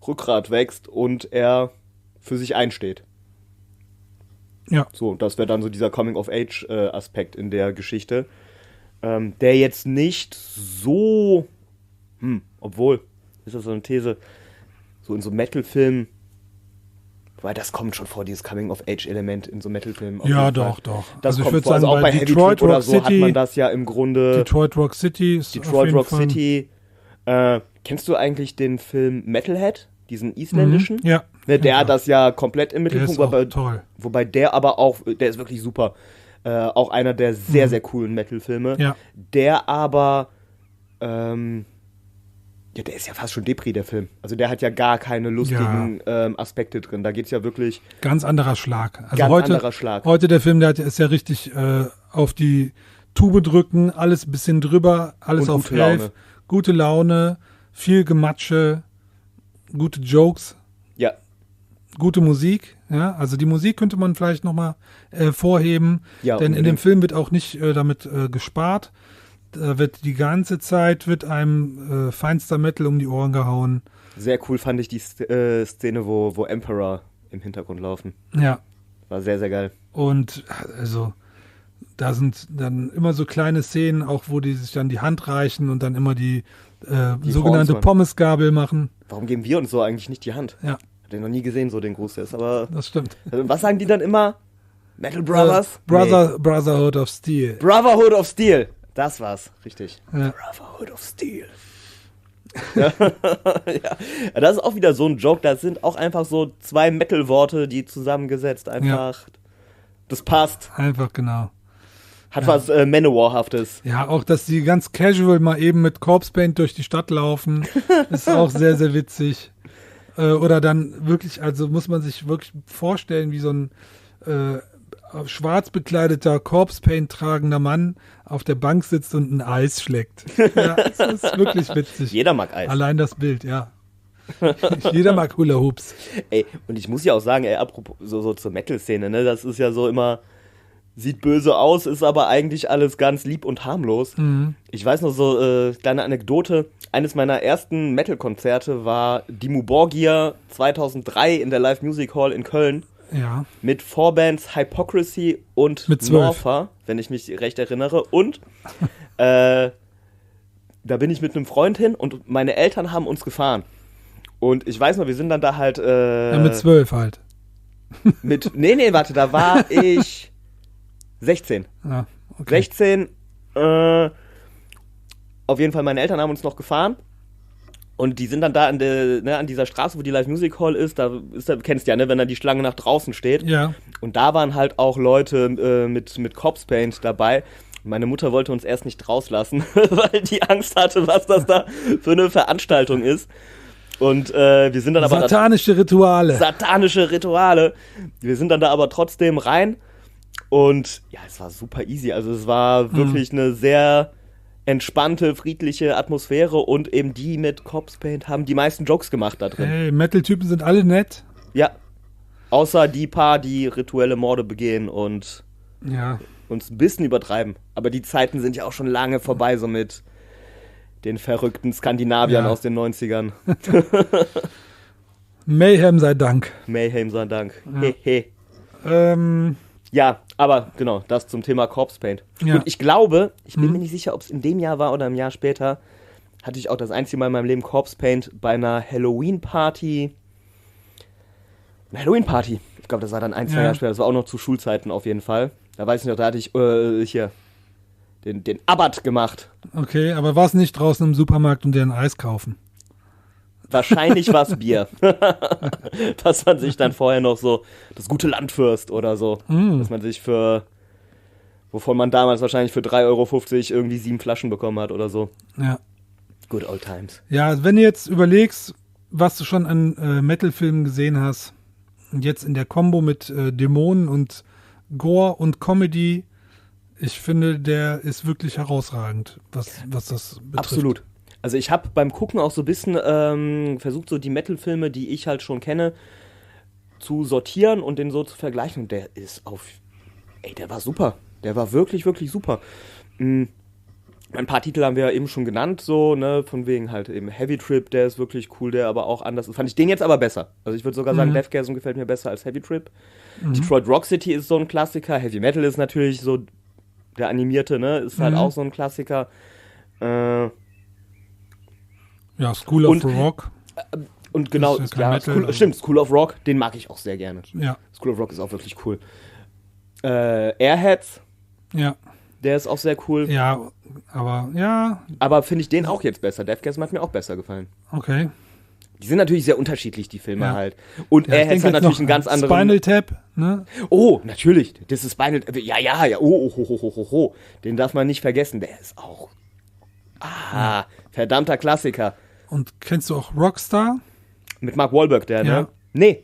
Rückgrat wächst und er für sich einsteht. Ja. So, das wäre dann so dieser Coming-of-Age-Aspekt in der Geschichte, der jetzt nicht so, obwohl, ist das so eine These, so in so Metal-Filmen Weil das kommt schon vor, dieses Coming-of-Age-Element in so Metal-Filmen. Ja, doch. Das also kommt ich würde vor. sagen, Also auch bei Heavy Detroit Trip oder Rock so City, hat man das ja im Grunde. Detroit Rock City ist auf Detroit jeden Rock Fall. City. Kennst du eigentlich den Film Metalhead? Diesen isländischen? Ja. Ne, der hat das ja komplett im Der Mittelpunkt. ist auch toll. Wobei der aber auch, der ist wirklich super. Auch einer der sehr, sehr coolen Metal-Filme. Ja. Der aber, ja, der ist ja fast schon Depri, der Film. Also der hat ja gar keine lustigen Aspekte drin. Da geht's ja wirklich Ganz anderer Schlag. Also ganz heute, anderer Schlag. Heute der Film, ist ja richtig auf die Tube drücken, alles ein bisschen drüber, alles Und auf gute 11. Laune. Gute Laune, viel Gematsche, gute Jokes, Ja, gute Musik. Ja, also die Musik könnte man vielleicht nochmal vorheben, Ja, denn in unbedingt. dem Film wird auch nicht damit gespart. Da wird die ganze Zeit einem feinster Metal um die Ohren gehauen. sehr cool fand ich die Szene, wo Emperor im Hintergrund laufen. Ja, War sehr, sehr geil. und also da sind dann immer so kleine Szenen, auch wo die sich dann die Hand reichen und dann immer die sogenannte Pornsmann. Pommesgabel machen. Warum geben wir uns so eigentlich nicht die Hand? Ja, Hab den noch nie gesehen, so den Gruß. Der ist aber. das stimmt. Was sagen die dann immer? Metal Brothers? Brotherhood of Steel. Nee. Brotherhood of Steel. Das war's, richtig. Ja. Brotherhood of Steel. ja, das ist auch wieder so ein Joke. Das sind auch einfach so zwei Metal-Worte, die zusammengesetzt einfach. Das passt. Einfach genau. Hat was Manowar-haftes. Ja, auch, dass die ganz casual mal eben mit Corpse Paint durch die Stadt laufen, ist auch sehr, sehr witzig. Oder dann wirklich, also muss man sich wirklich vorstellen, wie so ein schwarz bekleideter Corpse Paint tragender Mann auf der Bank sitzt und ein Eis schlägt. Ja, das ist wirklich witzig. Jeder mag Eis. Allein das Bild, ja. Jeder mag Hula Hoops. Ey, und ich muss ja auch sagen, apropos so zur Metal-Szene, ne, das ist ja so immer, sieht böse aus, ist aber eigentlich alles ganz lieb und harmlos. Ich weiß noch so, kleine Anekdote, eines meiner ersten Metal-Konzerte war Dimmu Borgir 2003 in der Live Music Hall in Köln Ja. mit Vorbands Hypocrisy und Mit 12. Norfa, wenn ich mich recht erinnere, und da bin ich mit einem Freund hin und meine Eltern haben uns gefahren. Und ich weiß noch, wir sind dann da halt Ja, mit 12 halt. nee, warte, da war ich 16. Ja, okay. 16, auf jeden Fall, meine Eltern haben uns noch gefahren und die sind dann da an dieser Straße, wo die Live Music Hall ist, du kennst ja, ne, wenn da die Schlange nach draußen steht. Ja. Und da waren halt auch Leute mit Corpse Paint dabei. Meine Mutter wollte uns erst nicht rauslassen, weil die Angst hatte, was das da für eine Veranstaltung ist. Und wir sind dann aber... Satanische Rituale. Satanische Rituale. Wir sind dann da aber trotzdem rein und ja, es war super easy. Also es war wirklich eine sehr entspannte, friedliche Atmosphäre und eben die mit Corpse Paint haben die meisten Jokes gemacht da drin. Hey, Metal-Typen sind alle nett. Ja, außer die paar, die rituelle Morde begehen und Ja. uns ein bisschen übertreiben. Aber die Zeiten sind ja auch schon lange vorbei, so mit den verrückten Skandinaviern Ja. aus den 90ern. Mayhem sei Dank. Mayhem sei Dank. Ja. Hehe. Ja, aber genau, das zum Thema Corpse Paint. Ja. Und ich glaube, ich bin mir nicht sicher, ob es in dem Jahr war oder im Jahr später, hatte ich auch das einzige Mal in meinem Leben Corpse Paint bei einer Halloween-Party. Eine Halloween-Party. Ich glaube, das war dann 1, 2 Ja. Jahre später. Das war auch noch zu Schulzeiten auf jeden Fall. Da weiß ich noch, da hatte ich hier den Abbat gemacht. Okay, aber war es nicht draußen im Supermarkt und dir ein Eis kaufen? Wahrscheinlich war es Bier. Dass man sich dann vorher noch so das gute Landfürst oder so, dass man sich wovon man damals wahrscheinlich für 3,50 € irgendwie 7 Flaschen bekommen hat oder so. Ja. Good old times. Ja, wenn du jetzt überlegst, was du schon an Metal-Filmen gesehen hast, und jetzt in der Kombo mit Dämonen und Gore und Comedy, ich finde, der ist wirklich herausragend, was das betrifft. Absolut. Also ich habe beim Gucken auch so ein bisschen versucht, so die Metal-Filme, die ich halt schon kenne, zu sortieren und den so zu vergleichen. Und der ist der war super. Der war wirklich, wirklich super. Ein paar Titel haben wir ja eben schon genannt, so, ne, von wegen halt eben Heavy Trip, der ist wirklich cool, der aber auch anders ist. Fand ich den jetzt aber besser. Also ich würde sogar sagen, Deathgasm gefällt mir besser als Heavy Trip. Detroit Rock City ist so ein Klassiker. Heavy Metal ist natürlich so der animierte, ne, ist halt auch so ein Klassiker. Ja, School of Und- Rock. Und genau, Das ist ja kein Metal, aber- stimmt, School of Rock, den mag ich auch sehr gerne. Ja, School of Rock ist auch wirklich cool. Airheads, ja, der ist auch sehr cool. ja, aber ja, Aber finde ich den auch jetzt besser. Deathgasm hat mir auch besser gefallen. okay. Die sind natürlich sehr unterschiedlich, die Filme Ja. halt. Und Ja, ich Airheads denke hat jetzt natürlich noch einen ganz an anderen... Spinal Tap, ne? Oh, natürlich. Das ist Spinal... Ja. Oh. Den darf man nicht vergessen. Der ist auch... verdammter Klassiker. Und kennst du auch Rockstar? Mit Mark Wahlberg, der, Ja. ne? Nee.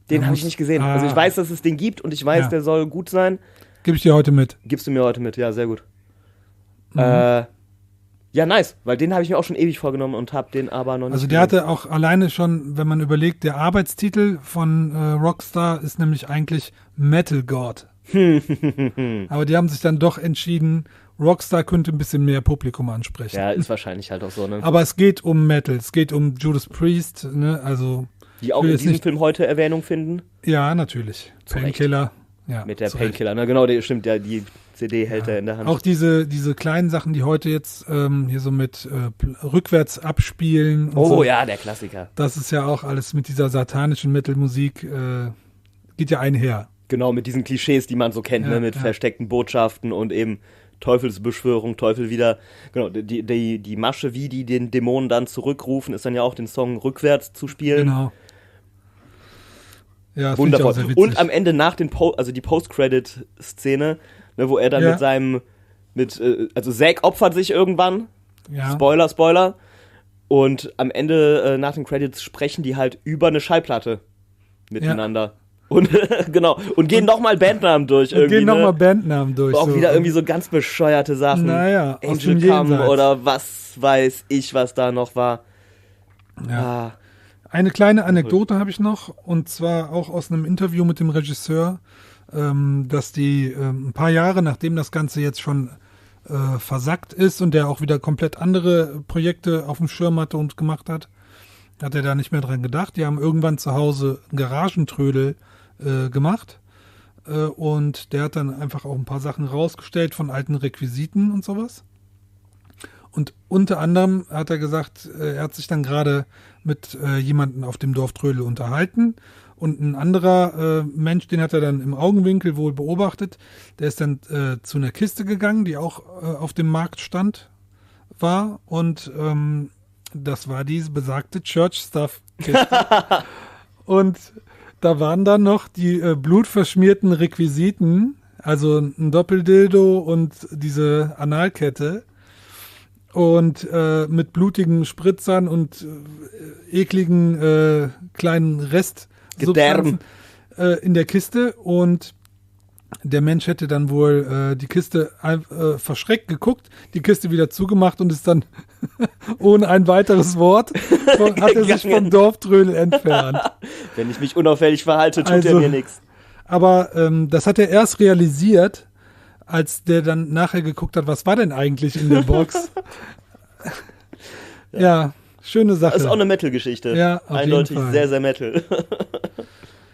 Den Da habe ich muss- nicht gesehen. Also ich weiß, dass es den gibt und ich weiß, Ja. der soll gut sein. Gebe ich dir heute mit. Gibst du mir heute mit? Ja, sehr gut. Ja, nice. Weil den habe ich mir auch schon ewig vorgenommen und habe den aber noch nicht Also der gesehen. hatte auch alleine schon, wenn man überlegt, der Arbeitstitel von Rockstar ist nämlich eigentlich Metal God. Aber die haben sich dann doch entschieden, Rockstar könnte ein bisschen mehr Publikum ansprechen. Ja, ist wahrscheinlich halt auch so, ne? Aber es geht um Metal, es geht um Judas Priest, ne? Also Die auch will in jetzt diesem nicht- Film heute Erwähnung finden. ja, natürlich. Zu Recht. Painkiller. Ja, Mit der zu Recht. Painkiller, ne? Genau, der stimmt, ja, die CD hält er in der Hand. Auch diese kleinen Sachen, die heute jetzt hier so mit rückwärts abspielen. Und so. ja, der Klassiker. Das ist ja auch alles mit dieser satanischen Metal-Musik, geht ja einher. Genau, mit diesen Klischees, die man so kennt, Ja, ne? Mit ja. versteckten Botschaften und eben Teufelsbeschwörung, Teufel wieder. Genau, die Masche, wie die den Dämonen dann zurückrufen, ist dann ja auch den Song rückwärts zu spielen. Genau. Ja, finde ich auch Wundervoll. sehr witzig. Und am Ende nach den also die Post-Credit-Szene, ne, wo er dann Ja. also Zack opfert sich irgendwann. ja. Spoiler. Und am Ende nach den Credits sprechen die halt über eine Schallplatte miteinander. Und genau. Und gehen nochmal Bandnamen durch Und irgendwie. gehen nochmal Ne? Bandnamen durch. Auch so. wieder irgendwie so ganz bescheuerte Sachen. Naja, aus Angel dem Come Jenseits. oder was weiß ich, was da noch war. Ja. Ah, Eine kleine Anekdote habe ich noch, und zwar auch aus einem Interview mit dem Regisseur, dass die ein paar Jahre, nachdem das Ganze jetzt schon versackt ist und der auch wieder komplett andere Projekte auf dem Schirm hatte und gemacht hat, hat er da nicht mehr dran gedacht. Die haben irgendwann zu Hause einen Garagentrödel gemacht und der hat dann einfach auch ein paar Sachen rausgestellt von alten Requisiten und sowas. Und unter anderem hat er gesagt, er hat sich dann gerade mit jemandem auf dem Dorf Trödel unterhalten und ein anderer Mensch, den hat er dann im Augenwinkel wohl beobachtet, der ist dann zu einer Kiste gegangen, die auch auf dem Marktstand war, und das war diese besagte Church Stuff Kiste. Und da waren dann noch die blutverschmierten Requisiten, also ein Doppeldildo und diese Analkette. Und mit blutigen Spritzern und ekligen kleinen Restsubstanzen in der Kiste. Und der Mensch hätte dann wohl die Kiste verschreckt geguckt, die Kiste wieder zugemacht und ist dann ohne ein weiteres Wort hat er sich vom Dorftrödel entfernt. wenn ich mich unauffällig verhalte, tut er Also- mir nichts. Aber das hat er erst realisiert, als der dann nachher geguckt hat, was war denn eigentlich in der Box. Ja, schöne Sache. Das ist auch eine Metal-Geschichte. Ja, auf eindeutig jeden Fall. sehr, sehr Metal.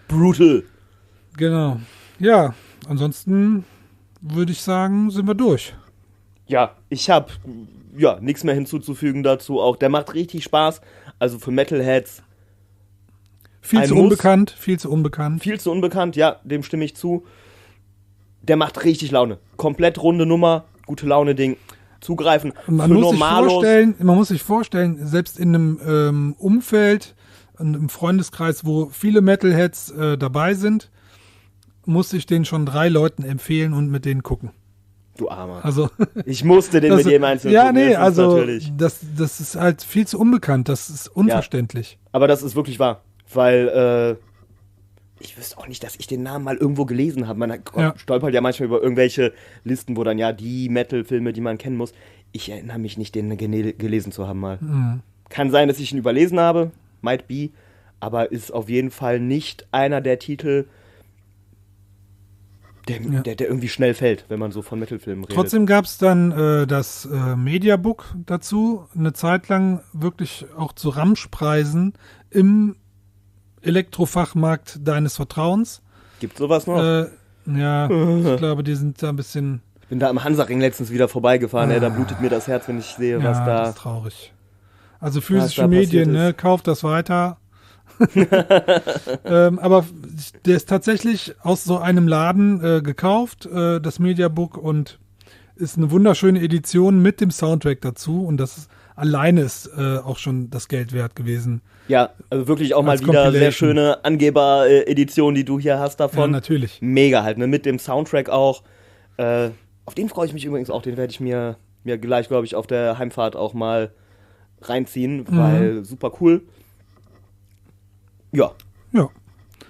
Brutal. Genau. Ja, ansonsten würde ich sagen, sind wir durch. Ja, ich habe nichts mehr hinzuzufügen dazu. Auch der macht richtig Spaß. Also für Metalheads Viel Ein zu Muss. unbekannt, viel zu unbekannt. viel zu unbekannt. Ja, dem stimme ich zu. Der macht richtig Laune. Komplett runde Nummer, gute Laune-Ding. Zugreifen. Man für muss, sich Normalos. man muss sich vorstellen, selbst in einem Umfeld, in einem Freundeskreis, wo viele Metalheads dabei sind, muss ich den schon 3 Leuten empfehlen und mit denen gucken. Du Armer. Also Ich musste den das- mit jedem einzelnen ja, gucken, nee, das ist also natürlich. das ist halt viel zu unbekannt, das ist unverständlich. Aber das ist wirklich wahr. Weil, ich wüsste auch nicht, dass ich den Namen mal irgendwo gelesen habe. Man Ja. stolpert ja manchmal über irgendwelche Listen, wo dann ja die Metal-Filme, die man kennen muss. Ich erinnere mich nicht, den gelesen zu haben mal. Mhm. Kann sein, dass ich ihn überlesen habe. Might be. Aber ist auf jeden Fall nicht einer der Titel, der irgendwie schnell fällt, wenn man so von Metal-Filmen redet. Trotzdem gab es dann das Mediabook dazu, eine Zeit lang wirklich auch zu Ramschpreisen im Elektrofachmarkt deines Vertrauens. Gibt sowas noch? Ja, ich glaube, die sind da ein bisschen, Ich bin da am Hansaring letztens wieder vorbeigefahren. Da blutet mir das Herz, wenn ich sehe, was ja, da... das ist traurig. Also physische da Medien, passiert ne? ist. Kauft das weiter. Aber der ist tatsächlich aus so einem Laden gekauft, das Mediabook, und ist eine wunderschöne Edition mit dem Soundtrack dazu, und das ist, alleine ist auch schon das Geld wert gewesen. Ja, also wirklich auch mal Als wieder sehr Compilation. schöne Angeber-Edition, die du hier hast Ja, davon. natürlich. Mega halt, ne? Mit dem Soundtrack auch. Auf den freue ich mich übrigens auch. Den werde ich mir gleich, glaube ich, auf der Heimfahrt auch mal reinziehen, weil super cool. Ja, Ja,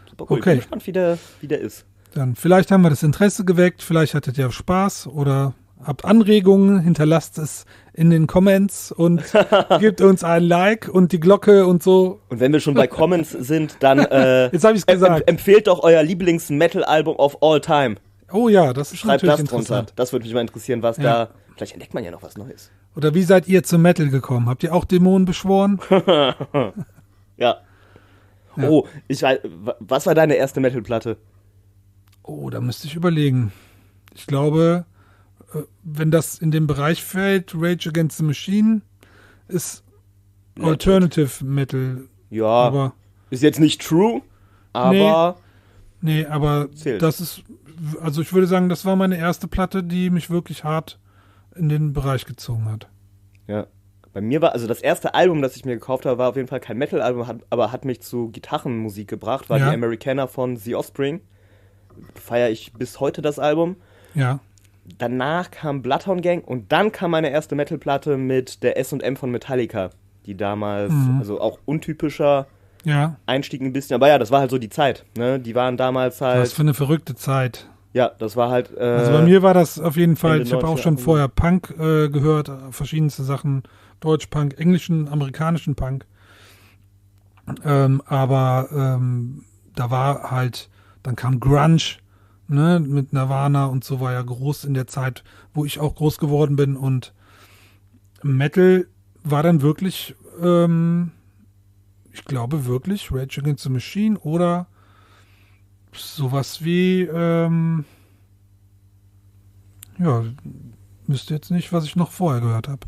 super cool. Okay. Ich bin gespannt, wie der ist. dann vielleicht haben wir das Interesse geweckt, vielleicht hattet ihr Spaß oder habt Anregungen, hinterlasst es in den Comments und gebt uns ein Like und die Glocke und so. Und wenn wir schon bei Comments sind, dann Jetzt habe ich es gesagt. empfehlt doch euer Lieblings-Metal-Album of all time. Oh ja, das ist Schreibt natürlich das drunter. interessant. Das würde mich mal interessieren, was Ja. da. Vielleicht entdeckt man ja noch was Neues. Oder wie seid ihr zum Metal gekommen? Habt ihr auch Dämonen beschworen? Ja. Ja. Oh, was war deine erste Metal-Platte? Oh, da müsste ich überlegen. Ich glaube, wenn das in den Bereich fällt, Rage Against the Machine ist Alternative Metal. Ja, Aber ist jetzt nicht true, aber nee, aber Zählt. das ist, also ich würde sagen, das war meine erste Platte, die mich wirklich hart in den Bereich gezogen hat. ja. Bei mir war, also das erste Album, das ich mir gekauft habe, war auf jeden Fall kein Metal-Album, aber hat mich zu Gitarrenmusik gebracht, war Ja. die Americana von The Offspring. Feiere ich bis heute das Album. Ja, Danach kam Bloodhound Gang und dann kam meine erste Metal-Platte mit der S&M von Metallica, die damals, also auch untypischer ja. Einstieg ein bisschen, aber ja, das war halt so die Zeit, ne? Die waren damals halt, Was für eine verrückte Zeit. ja, das war halt, Also bei mir war das auf jeden Fall, Ende ich habe auch 90er, schon Anfang vorher Punk gehört, verschiedenste Sachen, Deutsch-Punk, englischen, amerikanischen Punk. Aber da war halt, dann kam Grunge, ne, mit Nirvana und so, war ja groß in der Zeit, wo ich auch groß geworden bin, und Metal war dann wirklich, ich glaube wirklich, Rage Against the Machine oder sowas wie, ja, wüsste jetzt nicht, was ich noch vorher gehört habe.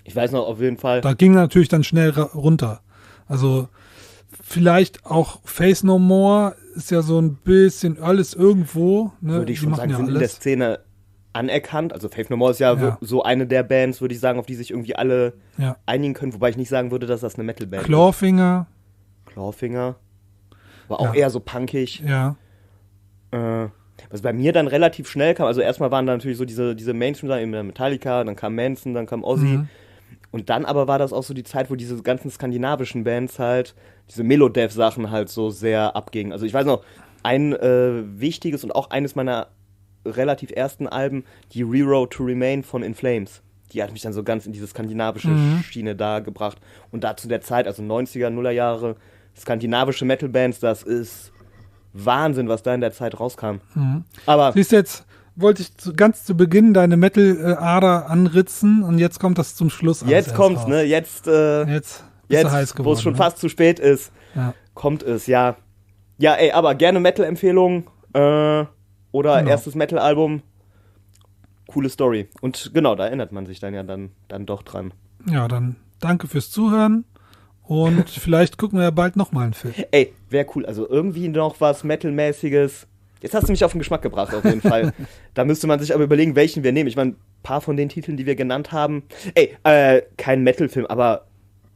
ich weiß noch auf jeden Fall, Da ging natürlich dann schnell runter. Also vielleicht auch Face No More ist ja so ein bisschen alles irgendwo. Ne? würde ich Die schon machen sagen, ja sind in der alles. Szene anerkannt. Also Faith No More ist ja, Ja. so eine der Bands, würde ich sagen, auf die sich irgendwie alle Ja. einigen können, wobei ich nicht sagen würde, dass das eine Metal-Band Clawfinger, ist. Clawfinger. War auch Ja. eher so punkig. ja. Was bei mir dann relativ schnell kam, also erstmal waren da natürlich so diese Mainstream-Sachen, eben Metallica, dann kam Manson, dann kam Ozzy. Mhm. Und dann aber war das auch so die Zeit, wo diese ganzen skandinavischen Bands halt, diese Melodeath-Sachen halt so sehr abgingen. Also ich weiß noch, ein wichtiges und auch eines meiner relativ ersten Alben, die Reroad to Remain von In Flames. Die hat mich dann so ganz in diese skandinavische Schiene da gebracht. Und da zu der Zeit, also 90er, Nuller Jahre, skandinavische Metal-Bands, das ist Wahnsinn, was da in der Zeit rauskam. Aber Siehst du, jetzt wollte ich ganz zu Beginn deine Metal-Ader anritzen, und jetzt kommt das zum Schluss. alles jetzt erst kommt's, raus. ne? Jetzt Jetzt bist du heiß Jetzt, geworden. wo es schon ne? fast zu spät ist, Ja. kommt es, ja. Ja, ey, aber gerne Metal-Empfehlung oder Genau. erstes Metal-Album. Coole Story. Und genau, da erinnert man sich dann ja dann doch dran. Ja, dann danke fürs Zuhören, und vielleicht gucken wir ja bald nochmal einen Film. Ey, wäre cool. Also irgendwie noch was Metal-mäßiges. Jetzt hast du mich auf den Geschmack gebracht, auf jeden Fall. Da müsste man sich aber überlegen, welchen wir nehmen. Ich meine, ein paar von den Titeln, die wir genannt haben. Ey, kein Metal-Film, aber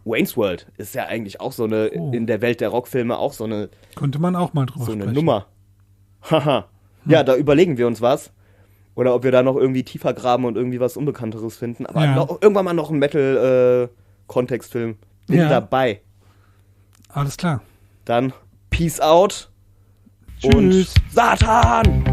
Wayne's World ist ja eigentlich auch so eine, in der Welt der Rockfilme auch so eine Könnte man auch mal drüber so eine sprechen. Nummer. Haha. Ja, da überlegen wir uns was. Oder ob wir da noch irgendwie tiefer graben und irgendwie was Unbekannteres finden. Aber Ja. irgendwann mal noch einen Metal-Kontextfilm. Bin Ja. dabei. Alles klar. Dann Peace out. Tschüss. Und Satan!